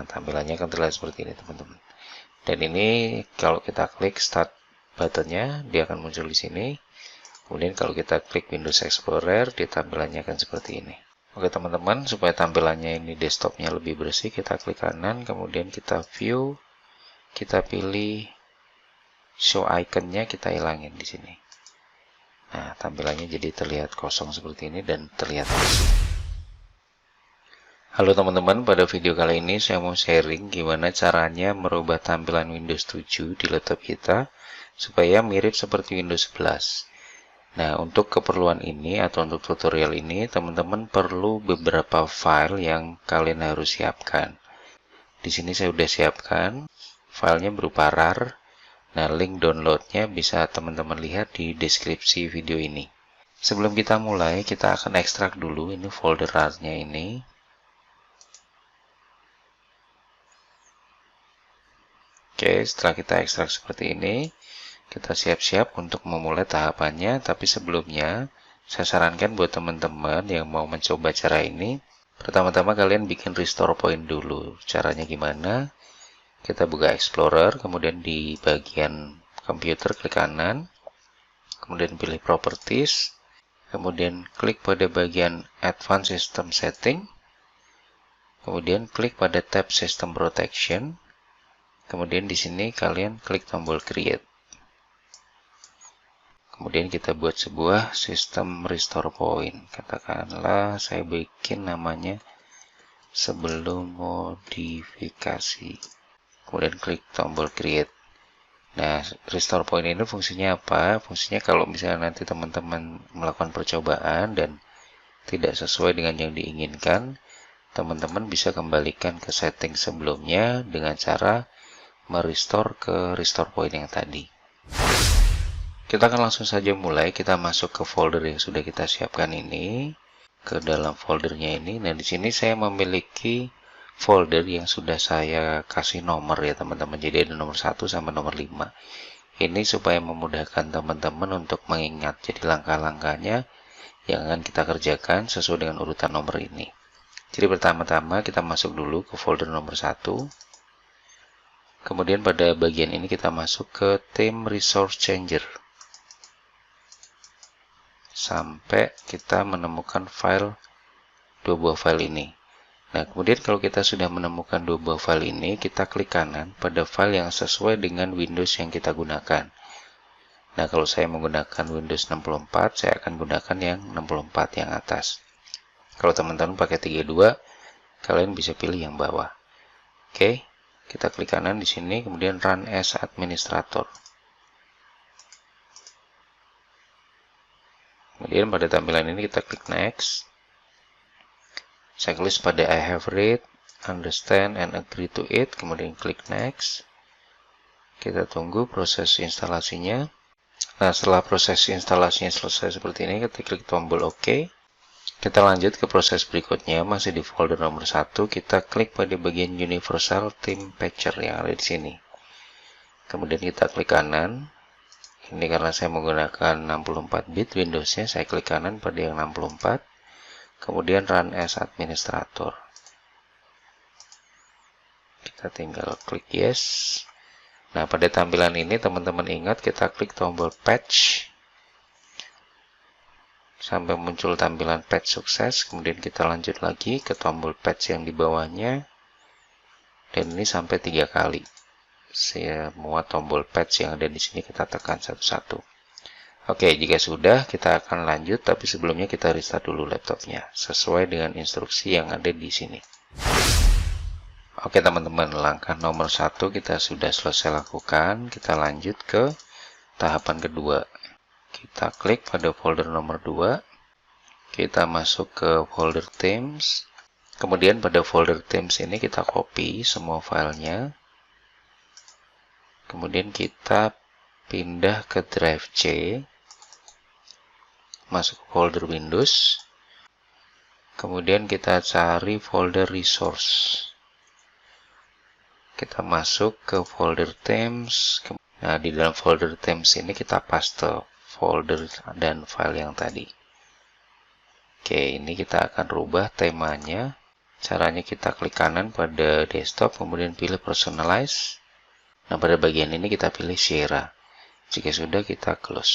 Nah, tampilannya akan terlihat seperti ini teman-teman. Dan ini kalau kita klik start buttonnya, dia akan muncul di sini. Kemudian kalau kita klik Windows Explorer, dia tampilannya akan seperti ini. Oke teman-teman, supaya tampilannya ini desktopnya lebih bersih, kita klik kanan, kemudian kita view, kita pilih show iconnya, kita hilangin di sini. Nah, tampilannya jadi terlihat kosong seperti ini dan terlihat bersih. Halo teman-teman, pada video kali ini saya mau sharing gimana caranya merubah tampilan Windows 7 di laptop kita supaya mirip seperti Windows 11. Nah, untuk keperluan ini atau untuk tutorial ini, teman-teman perlu beberapa file yang kalian harus siapkan. Di sini saya sudah siapkan, filenya berupa RAR. Nah, link downloadnya bisa teman-teman lihat di deskripsi video ini. Sebelum kita mulai, kita akan ekstrak dulu ini folder RAR-nya ini. Oke, setelah kita ekstrak seperti ini, kita siap-siap untuk memulai tahapannya, tapi sebelumnya saya sarankan buat teman-teman yang mau mencoba cara ini, pertama-tama kalian bikin restore point dulu. Caranya gimana? Kita buka Explorer, kemudian di bagian komputer klik kanan, kemudian pilih Properties, kemudian klik pada bagian Advanced System Setting, kemudian klik pada tab System Protection, kemudian di sini kalian klik tombol Create. Kemudian kita buat sebuah sistem restore point. Katakanlah saya bikin namanya sebelum modifikasi. Kemudian klik tombol create. Nah, restore point ini fungsinya apa? Fungsinya kalau misalnya nanti teman-teman melakukan percobaan dan tidak sesuai dengan yang diinginkan, teman-teman bisa kembalikan ke setting sebelumnya dengan cara merestore ke restore point yang tadi. Kita akan langsung saja mulai. Kita masuk ke folder yang sudah kita siapkan ini, ke dalam foldernya ini. Nah, di sini saya memiliki folder yang sudah saya kasih nomor ya teman-teman. Jadi ada nomor 1 sampai nomor 5. Ini supaya memudahkan teman-teman untuk mengingat. Jadi langkah-langkahnya yang akan kita kerjakan sesuai dengan urutan nomor ini. Jadi pertama-tama kita masuk dulu ke folder nomor 1. Kemudian pada bagian ini kita masuk ke Theme Resource Changer. Sampai kita menemukan dua buah file ini. Nah, kemudian kalau kita sudah menemukan dua buah file ini, kita klik kanan pada file yang sesuai dengan Windows yang kita gunakan. Nah, kalau saya menggunakan Windows 64, saya akan gunakan yang 64 yang atas. Kalau teman-teman pakai 32, kalian bisa pilih yang bawah. Oke, kita klik kanan di sini, kemudian Run as Administrator. Kemudian pada tampilan ini kita klik Next. Checklist pada I have read, understand, and agree to it. Kemudian klik Next. Kita tunggu proses instalasinya. Nah, setelah proses instalasinya selesai seperti ini, kita klik tombol OK. Kita lanjut ke proses berikutnya. Masih di folder nomor 1, kita klik pada bagian Universal Theme Patcher yang ada di sini. Kemudian kita klik kanan. Ini karena saya menggunakan 64 bit Windows-nya, saya klik kanan pada yang 64. Kemudian Run as Administrator. Kita tinggal klik Yes. Nah, pada tampilan ini teman-teman ingat kita klik tombol Patch. Sampai muncul tampilan patch sukses. Kemudian kita lanjut lagi ke tombol patch yang di bawahnya. Dan ini sampai 3 kali. Semua tombol patch yang ada di sini kita tekan satu-satu. Oke, jika sudah kita akan lanjut, tapi sebelumnya kita restart dulu laptopnya sesuai dengan instruksi yang ada di sini. Oke teman-teman, langkah nomor 1 kita sudah selesai lakukan. Kita lanjut ke tahapan kedua. Kita klik pada folder nomor 2. Kita masuk ke folder Themes. Kemudian pada folder Themes ini kita copy semua filenya. Kemudian kita pindah ke drive C, masuk ke folder Windows, kemudian kita cari folder Resource. Kita masuk ke folder Themes. Nah, di dalam folder Themes ini kita paste folder dan file yang tadi. Oke, ini kita akan rubah temanya. Caranya kita klik kanan pada desktop, kemudian pilih personalize. Nah, pada bagian ini kita pilih Sierra. Jika sudah, kita close.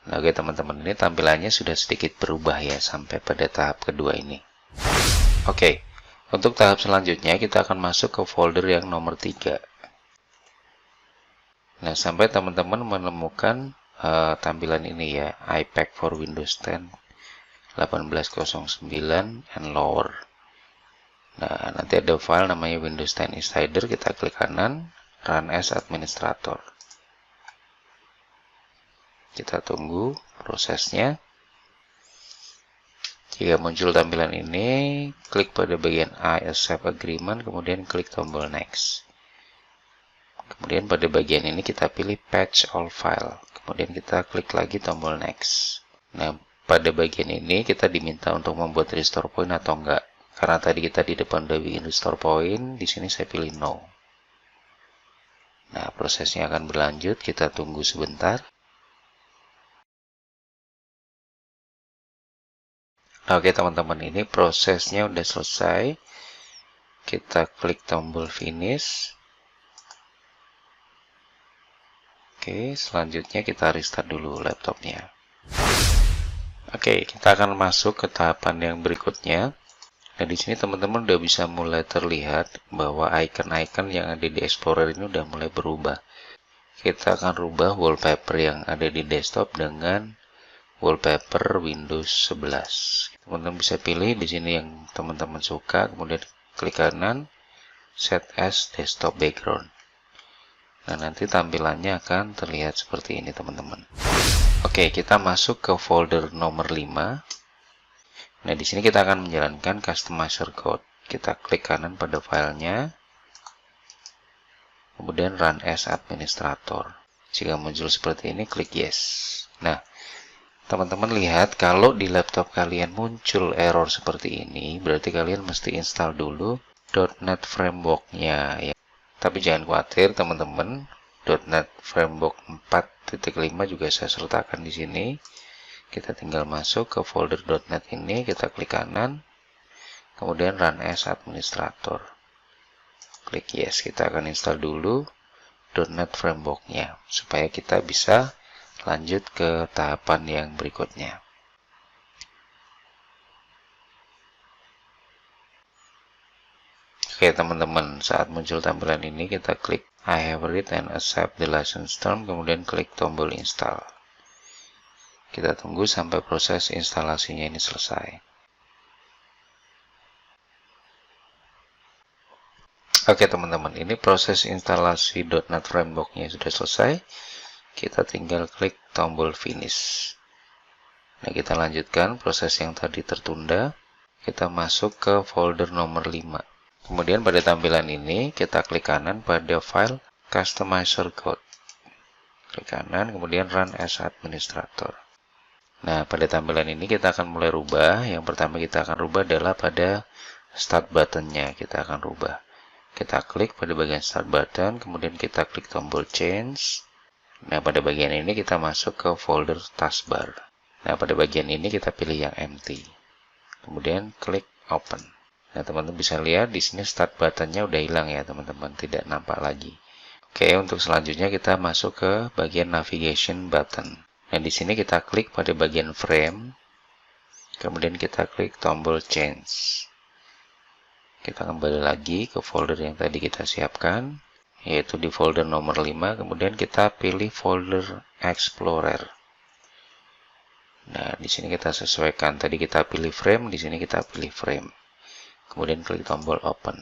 Nah, oke teman-teman, ini tampilannya sudah sedikit berubah ya sampai pada tahap kedua ini. Oke, untuk tahap selanjutnya kita akan masuk ke folder yang nomor 3. Nah, sampai teman-teman menemukan tampilan ini ya, iPack for Windows 10 1809 and lower. Nah, nanti ada file namanya Windows 10 Insider, kita klik kanan, run as administrator. Kita tunggu prosesnya. Jika muncul tampilan ini, klik pada bagian I accept agreement, kemudian klik tombol next. Kemudian pada bagian ini kita pilih patch all file, kemudian kita klik lagi tombol next. Nah, pada bagian ini kita diminta untuk membuat restore point atau enggak. Karena tadi kita di depan udah bikin restore point, di sini saya pilih no. Nah, prosesnya akan berlanjut, kita tunggu sebentar. Oke teman-teman, ini prosesnya udah selesai. Kita klik tombol finish. Oke, selanjutnya kita restart dulu laptopnya. Oke, kita akan masuk ke tahapan yang berikutnya. Nah, di sini teman-teman udah bisa mulai terlihat bahwa icon-icon yang ada di Explorer ini udah mulai berubah. Kita akan rubah wallpaper yang ada di desktop dengan wallpaper Windows 11. Teman-teman bisa pilih di sini yang teman-teman suka, kemudian klik kanan, set as desktop background. Nah, nanti tampilannya akan terlihat seperti ini, teman-teman. Oke, kita masuk ke folder nomor 5. Nah, di sini kita akan menjalankan customizer code. Kita klik kanan pada filenya, kemudian run as administrator. Jika muncul seperti ini, klik yes. Nah, teman-teman lihat kalau di laptop kalian muncul error seperti ini, berarti kalian mesti install dulu .NET Framework-nya ya. Tapi jangan khawatir teman-teman, .NET Framework 4.5 juga saya sertakan di sini. Kita tinggal masuk ke folder .NET ini, kita klik kanan, kemudian run as administrator. Klik yes, kita akan install dulu .NET Framework-nya supaya kita bisa lanjut ke tahapan yang berikutnya. Oke teman-teman, saat muncul tampilan ini kita klik I have read and accept the license term, kemudian klik tombol install. Kita tunggu sampai proses instalasinya ini selesai. Oke teman-teman, ini proses instalasi .NET Framework-nya sudah selesai. Kita tinggal klik tombol finish. Nah, kita lanjutkan proses yang tadi tertunda. Kita masuk ke folder nomor 5. Kemudian pada tampilan ini, kita klik kanan pada file customizer code. Klik kanan, kemudian run as administrator. Nah, pada tampilan ini kita akan mulai rubah. Yang pertama kita akan rubah adalah pada start button-nya. Kita akan rubah. Kita klik pada bagian start button, kemudian kita klik tombol change. Nah, pada bagian ini kita masuk ke folder taskbar. Nah, pada bagian ini kita pilih yang empty. Kemudian klik open. Nah, teman-teman bisa lihat di sini start button-nya udah hilang ya, teman-teman, tidak nampak lagi. Oke, untuk selanjutnya kita masuk ke bagian navigation button. Nah, di sini kita klik pada bagian frame. Kemudian kita klik tombol change. Kita kembali lagi ke folder yang tadi kita siapkan, yaitu di folder nomor 5, kemudian kita pilih folder Explorer. Nah, di sini kita sesuaikan, tadi kita pilih frame, di sini kita pilih frame. Kemudian klik tombol open.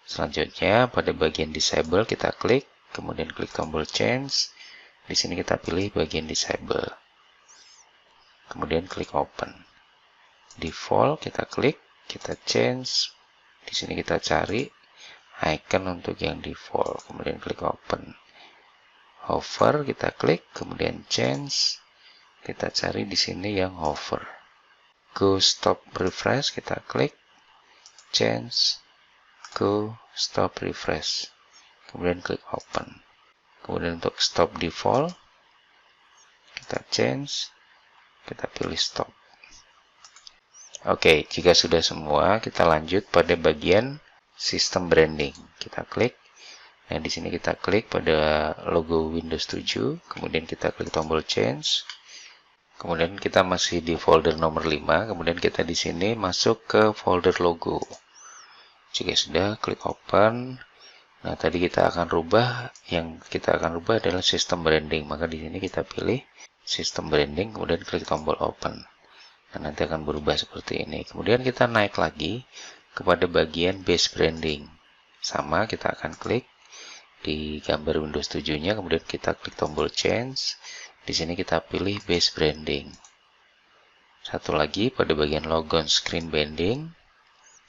Selanjutnya, pada bagian disable kita klik, kemudian klik tombol change. Di sini kita pilih bagian disable. Kemudian klik open. Default kita klik, kita change. Di sini kita cari icon untuk yang default, kemudian klik open. Hover kita klik, kemudian change, kita cari di sini yang hover. Go stop refresh kita klik, change, go stop refresh, kemudian klik open. Kemudian untuk stop default kita change, kita pilih stop. Oke, jika sudah semua, kita lanjut pada bagian sistem branding. Kita klik. Nah, di sini kita klik pada logo Windows 7, kemudian kita klik tombol change. Kemudian kita masih di folder nomor 5, kemudian kita di sini masuk ke folder logo. Jika sudah, klik open. Nah, tadi kita akan rubah, yang kita akan rubah adalah sistem branding. Maka di sini kita pilih sistem branding, kemudian klik tombol open. Nah, nanti akan berubah seperti ini. Kemudian kita naik lagi kepada bagian base branding. Sama, kita akan klik di gambar Windows 7-nya, kemudian kita klik tombol change. Di sini kita pilih base branding. Satu lagi pada bagian logon screen branding.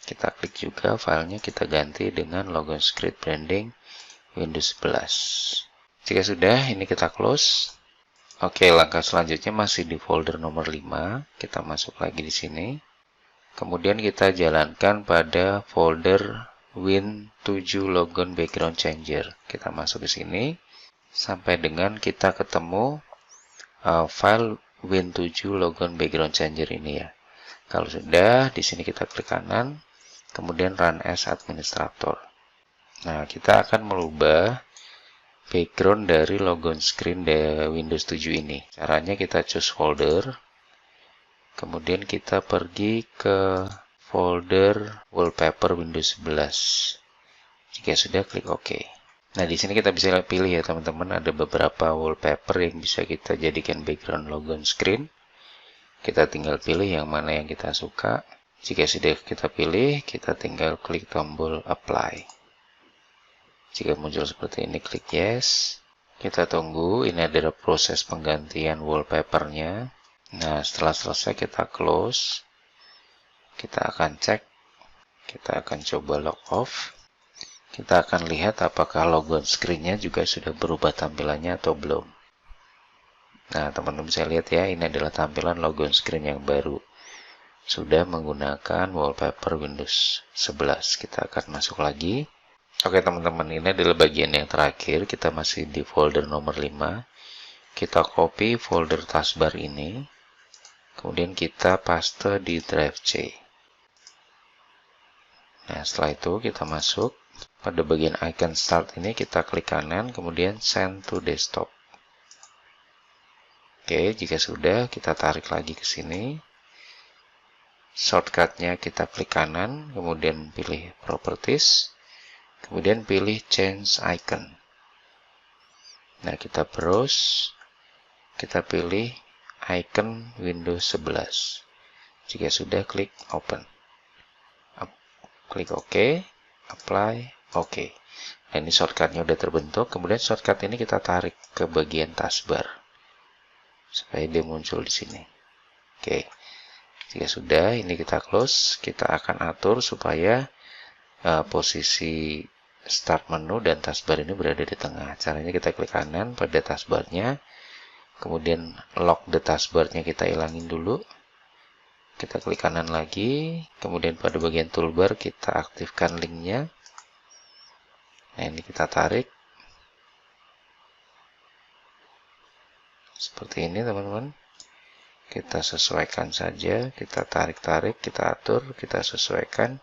Kita klik juga filenya, kita ganti dengan logon screen branding Windows 11. Jika sudah, ini kita close. Oke, langkah selanjutnya masih di folder nomor 5. Kita masuk lagi di sini. Kemudian kita jalankan pada folder Win7 Logon Background Changer. Kita masuk ke sini sampai dengan kita ketemu file Win7 Logon Background Changer ini ya. Kalau sudah, di sini kita klik kanan, kemudian run as administrator. Nah, kita akan merubah background dari logon screen dari Windows 7 ini. Caranya kita choose folder, kemudian kita pergi ke folder wallpaper Windows 11. Jika sudah, klik OK. Nah, di sini kita bisa pilih ya teman-teman, ada beberapa wallpaper yang bisa kita jadikan background logon screen. Kita tinggal pilih yang mana yang kita suka. Jika sudah kita pilih, kita tinggal klik tombol apply. Jika muncul seperti ini, klik yes. Kita tunggu, ini adalah proses penggantian wallpapernya. Nah, setelah selesai kita close. Kita akan cek. Kita akan coba log off. Kita akan lihat apakah logon screen-nya juga sudah berubah tampilannya atau belum. Nah, teman-teman bisa lihat ya, ini adalah tampilan logon screen yang baru. Sudah menggunakan wallpaper Windows 11. Kita akan masuk lagi. Oke teman-teman, ini adalah bagian yang terakhir. Kita masih di folder nomor 5. Kita copy folder taskbar ini. Kemudian kita paste di drive C. Nah, setelah itu kita masuk. Pada bagian icon start ini kita klik kanan, kemudian send to desktop. Oke, jika sudah, kita tarik lagi ke sini. Shortcutnya kita klik kanan, kemudian pilih properties, kemudian pilih change icon. Nah, kita browse, kita pilih icon Windows 11. Jika sudah, klik open. Klik OK, apply, OK. Nah, ini shortcutnya udah terbentuk, kemudian shortcut ini kita tarik ke bagian taskbar supaya dia muncul di sini. Oke. Jika sudah, ini kita close, kita akan atur supaya posisi start menu dan taskbar ini berada di tengah. Caranya kita klik kanan pada taskbarnya, kemudian lock the taskbarnya kita hilangin dulu. Kita klik kanan lagi, kemudian pada bagian toolbar kita aktifkan linknya. Nah, ini kita tarik. Seperti ini teman-teman. Kita sesuaikan saja, kita tarik-tarik, kita atur, kita sesuaikan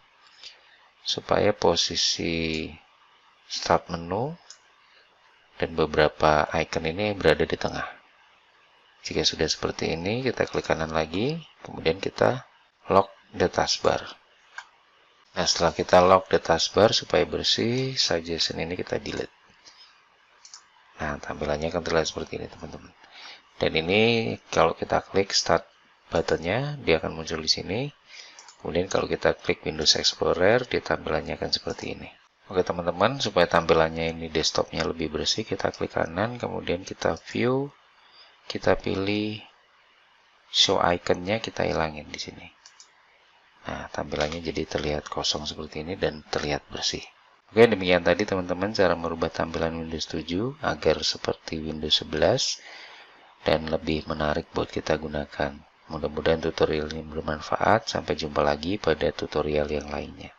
supaya posisi start menu dan beberapa icon ini berada di tengah. Jika sudah seperti ini, kita klik kanan lagi, kemudian kita lock the taskbar. Nah, setelah kita lock the taskbar supaya bersih, suggestion ini kita delete. Nah, tampilannya akan terlihat seperti ini teman-teman. Dan ini kalau kita klik start buttonnya, dia akan muncul di sini. Kemudian kalau kita klik Windows Explorer, dia tampilannya akan seperti ini. Oke teman-teman, supaya tampilannya ini desktopnya lebih bersih, kita klik kanan, kemudian kita view, kita pilih show iconnya, kita hilangin di sini. Nah, tampilannya jadi terlihat kosong seperti ini dan terlihat bersih. Oke, demikian tadi teman-teman cara merubah tampilan Windows 7 agar seperti Windows 11. Dan lebih menarik buat kita gunakan. Mudah-mudahan tutorial ini bermanfaat. Sampai jumpa lagi pada tutorial yang lainnya.